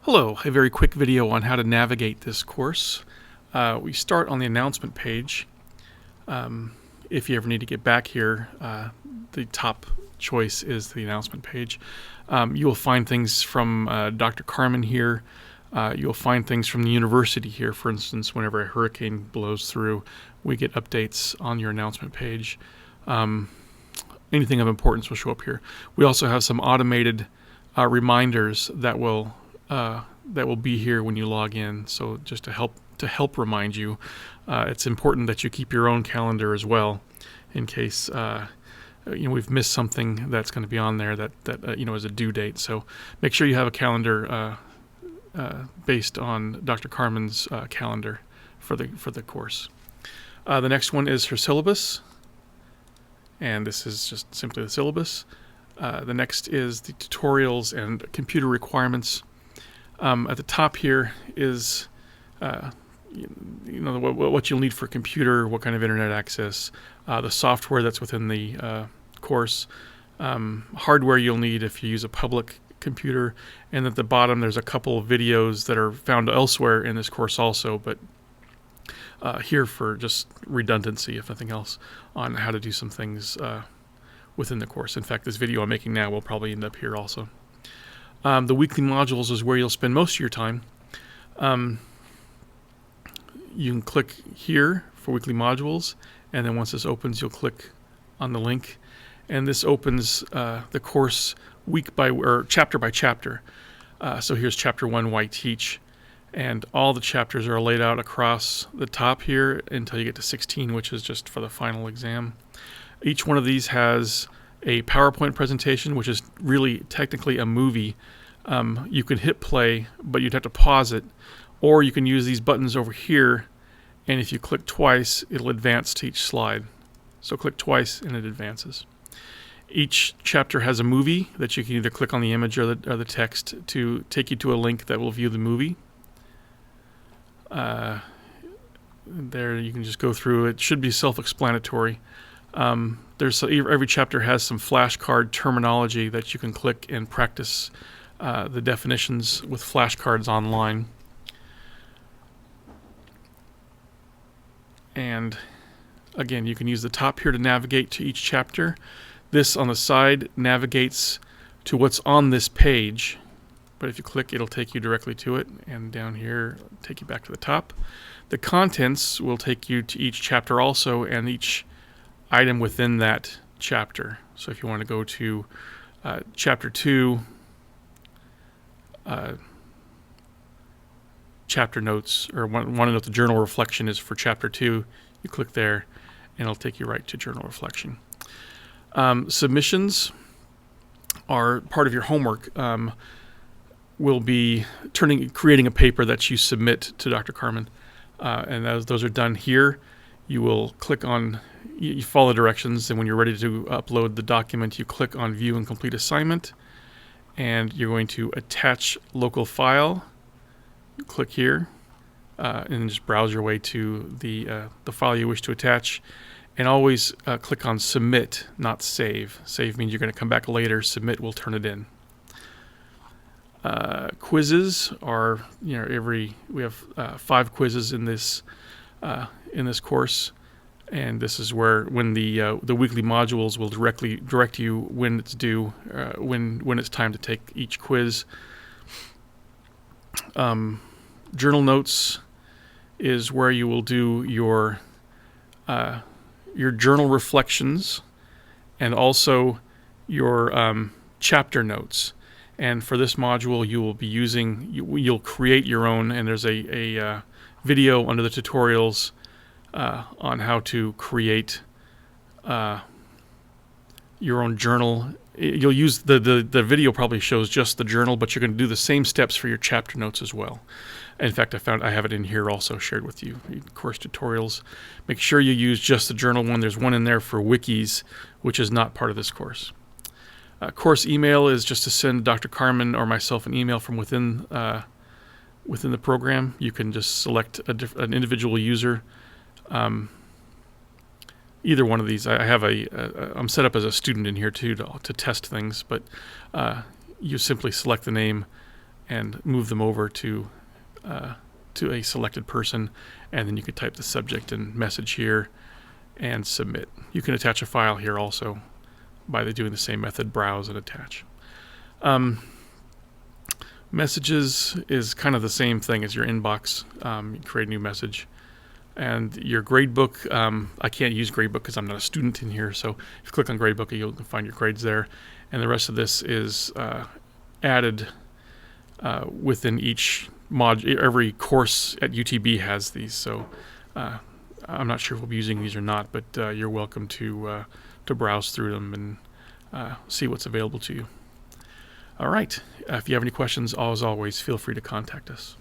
Hello, a very quick video on how to navigate this course. We start on the announcement page. If you ever need to get back here, the top choice is the announcement page. You will find things from Dr. Carmen here. You'll find things from the university here. For instance, whenever a hurricane blows through, we get updates on your announcement page. Anything of importance will show up here. We also have some automated reminders that will be here when you log in. So just to help remind you, it's important that you keep your own calendar as well, in case we've missed something that's going to be on there that is a due date. So make sure you have a calendar based on Dr. Carmen's calendar for the course. The next one is her syllabus, and this is just simply the syllabus. The next is the tutorials and computer requirements. At the top here is what you'll need for a computer, what kind of internet access, the software that's within the course, hardware you'll need if you use a public computer, and at the bottom there's a couple of videos that are found elsewhere in this course also, but here for just redundancy, if nothing else, on how to do some things within the course. In fact, this video I'm making now will probably end up here also. The weekly modules is where you'll spend most of your time. You can click here for weekly modules, and then once this opens, you'll click on the link, and this opens the course chapter by chapter. So here's chapter 1, Why Teach, and all the chapters are laid out across the top here until you get to 16, which is just for the final exam. Each one of these has a PowerPoint presentation, which is really technically a movie. You can hit play, but you'd have to pause it, or you can use these buttons over here, and if you click twice, it'll advance to each slide. So click twice and it advances. Each chapter has a movie that you can either click on the image or the text to take you to a link that will view the movie. There you can just go through. It should be self-explanatory. Every chapter has some flashcard terminology that you can click and practice the definitions with flashcards online. And again, you can use the top here to navigate to each chapter. This on the side navigates to what's on this page, but if you click, it'll take you directly to it, and down here take you back to the top. The contents will take you to each chapter also, and each item within that chapter. So if you want to go to chapter 2, chapter notes, or want to know what the journal reflection is for chapter 2, you click there and it'll take you right to journal reflection. Submissions are part of your homework. Will be creating a paper that you submit to Dr. Carmen, and those are done here. You will click on, you follow the directions, and when you're ready to upload the document, you click on View and Complete Assignment, and you're going to attach local file. You click here, and then just browse your way to the file you wish to attach, and always click on Submit, not Save. Save means you're going to come back later. Submit will turn it in. Quizzes are, we have 5 quizzes in this course, and this is when the weekly modules will direct you when it's due, when it's time to take each quiz. Journal notes is where you will do your journal reflections and also your chapter notes. And for this module, you will be you'll create your own, and there's a video under the tutorials on how to create your own journal. You'll use the video probably shows just the journal, but you're going to do the same steps for your chapter notes as well. In fact, I have it in here also shared with you, course tutorials. Make sure you use just the journal one. There's one in there for wikis, which is not part of this course. Course email is just to send Dr. Carmen or myself an email from within the program. You can just select an individual user. Either one of these. I have I'm set up as a student in here too to test things, but you simply select the name and move them over to a selected person, and then you could type the subject and message here and submit. You can attach a file here also by doing the same method, browse and attach. Messages is kind of the same thing as your inbox. You create a new message. And your gradebook, I can't use gradebook because I'm not a student in here, so if you click on gradebook, you'll find your grades there. And the rest of this is added within each module. Every course at UTB has these, so I'm not sure if we'll be using these or not, but you're welcome to browse through them and see what's available to you. All right. If you have any questions, as always, feel free to contact us.